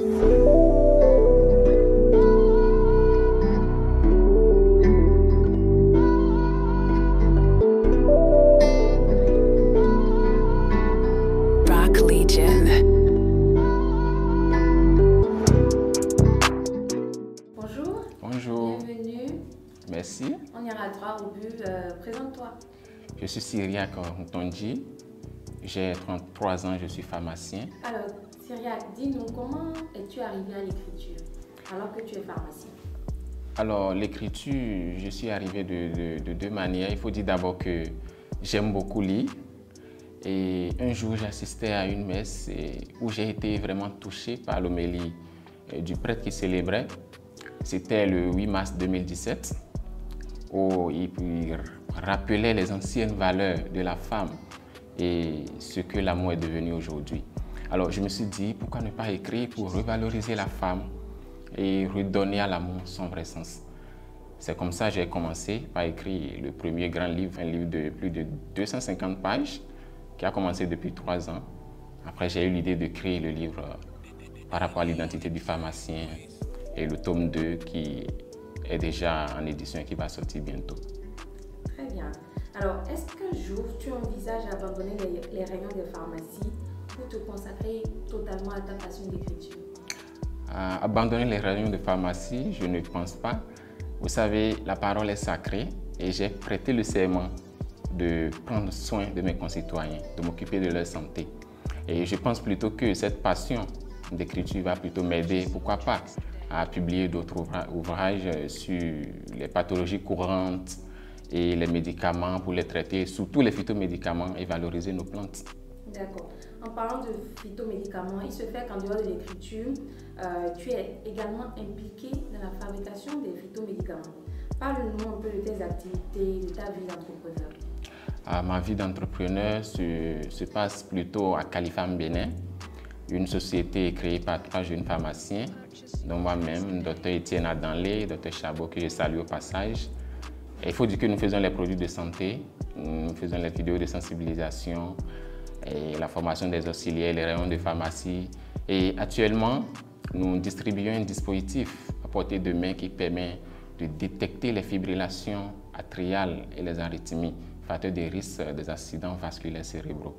Bonjour. Bonjour. Bienvenue. Merci. On ira droit au but. Présente-toi. Je suis Cyriaque Ntonji. J'ai 33 ans, je suis pharmacien. Alors, Cyriaque, dis-nous, comment es-tu arrivé à l'écriture alors que tu es pharmacien? Alors, l'écriture, je suis arrivé de deux manières. Il faut dire d'abord que j'aime beaucoup lire. Et un jour, j'assistais à une messe où j'ai été vraiment touché par l'homélie du prêtre qui célébrait. C'était le 8 mars 2017, où il rappelait les anciennes valeurs de la femme et ce que l'amour est devenu aujourd'hui. Alors, je me suis dit, pourquoi ne pas écrire pour revaloriser la femme et redonner à l'amour son vrai sens. C'est comme ça que j'ai commencé par écrire le premier grand livre, un livre de plus de 250 pages, qui a commencé depuis 3 ans. Après, j'ai eu l'idée de créer le livre par rapport à l'identité du pharmacien et le tome 2 qui est déjà en édition et qui va sortir bientôt. Très bien. Alors, est-ce qu'un jour, tu envisages d'abandonner les rayons des pharmacies pour te consacrer totalement à ta passion d'écriture? Abandonner les rayons de pharmacie, je ne pense pas. Vous savez, la parole est sacrée et j'ai prêté le serment de prendre soin de mes concitoyens, de m'occuper de leur santé. Et je pense plutôt que cette passion d'écriture va plutôt m'aider, pourquoi pas, à publier d'autres ouvrages sur les pathologies courantes et les médicaments pour les traiter, surtout les phytomédicaments et valoriser nos plantes. D'accord. En parlant de phytomédicaments, il se fait qu'en dehors de l'écriture, tu es également impliqué dans la fabrication des phytomédicaments. Parle-nous un peu de tes activités, de ta vie d'entrepreneur. Ma vie d'entrepreneur se passe plutôt à Califam Bénin, une société créée par 3 jeunes pharmaciens, dont moi-même, Dr Étienne Adanlé, Dr Chabot, que je salue au passage. Et il faut dire que nous faisons les produits de santé, nous faisons les vidéos de sensibilisation, et la formation des auxiliaires, les rayons de pharmacie. Et actuellement, nous distribuons un dispositif à portée de main qui permet de détecter les fibrillations atriales et les arythmies, facteurs de risque des accidents vasculaires cérébraux.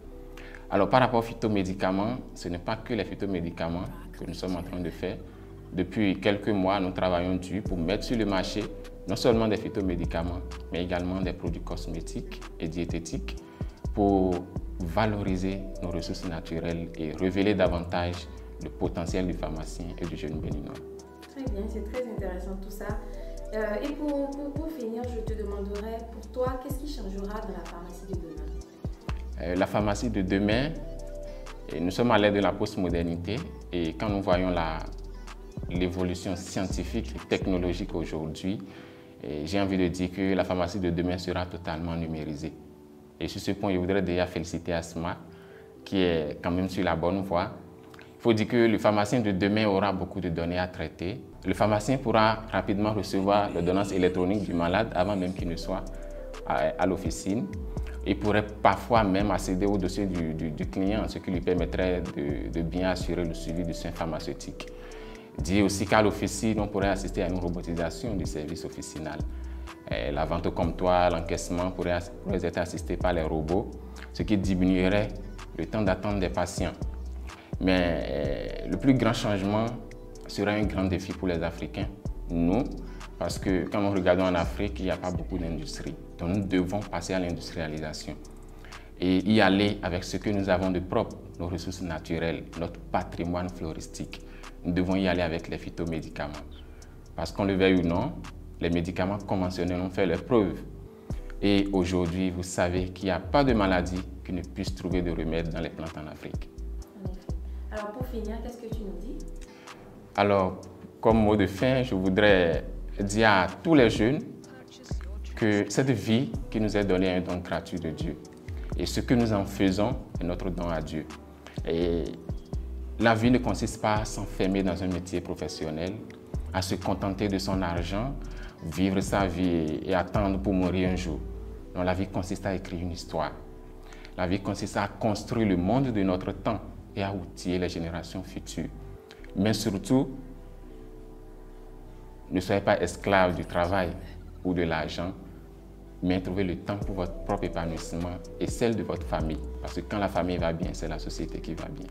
Alors, par rapport aux phytomédicaments, ce n'est pas que les phytomédicaments que nous sommes en train de faire. Depuis quelques mois, nous travaillons dur pour mettre sur le marché non seulement des phytomédicaments, mais également des produits cosmétiques et diététiques pour valoriser nos ressources naturelles et révéler davantage le potentiel du pharmacien et du jeune béninois. Très bien, c'est très intéressant tout ça. Et pour finir, je te demanderai, pour toi, qu'est-ce qui changera dans la pharmacie de demain? La pharmacie de demain, nous sommes à l'ère de la postmodernité et quand nous voyons l'évolution scientifique et technologique aujourd'hui, j'ai envie de dire que la pharmacie de demain sera totalement numérisée. Et sur ce point, je voudrais déjà féliciter Asma, qui est quand même sur la bonne voie. Il faut dire que le pharmacien de demain aura beaucoup de données à traiter. Le pharmacien pourra rapidement recevoir l'ordonnance électronique du malade avant même qu'il ne soit à l'officine. Il pourrait parfois même accéder au dossier du client, ce qui lui permettrait de bien assurer le suivi du soin pharmaceutique. Dit aussi qu'à l'officine, on pourrait assister à une robotisation du service officinal. La vente au comptoir, l'encaissement pourrait être assisté par les robots, ce qui diminuerait le temps d'attente des patients. Mais le plus grand changement sera un grand défi pour les Africains, nous, parce que quand nous regardons en Afrique, il n'y a pas beaucoup d'industrie. Donc nous devons passer à l'industrialisation et y aller avec ce que nous avons de propre, nos ressources naturelles, notre patrimoine floristique. Nous devons y aller avec les phytomédicaments. Parce qu'on le veuille ou non, les médicaments conventionnels ont fait leurs preuves. Et aujourd'hui, vous savez qu'il n'y a pas de maladie qui ne puisse trouver de remède dans les plantes en Afrique. En effet. Alors pour finir, qu'est-ce que tu nous dis? Alors, comme mot de fin, je voudrais dire à tous les jeunes que cette vie qui nous est donnée est un don gratuit de Dieu. Et ce que nous en faisons est notre don à Dieu. Et la vie ne consiste pas à s'enfermer dans un métier professionnel, à se contenter de son argent, vivre sa vie et attendre pour mourir un jour. Non, la vie consiste à écrire une histoire. La vie consiste à construire le monde de notre temps et à outiller les générations futures. Mais surtout, ne soyez pas esclave du travail ou de l'argent, mais trouvez le temps pour votre propre épanouissement et celle de votre famille. Parce que quand la famille va bien, c'est la société qui va bien.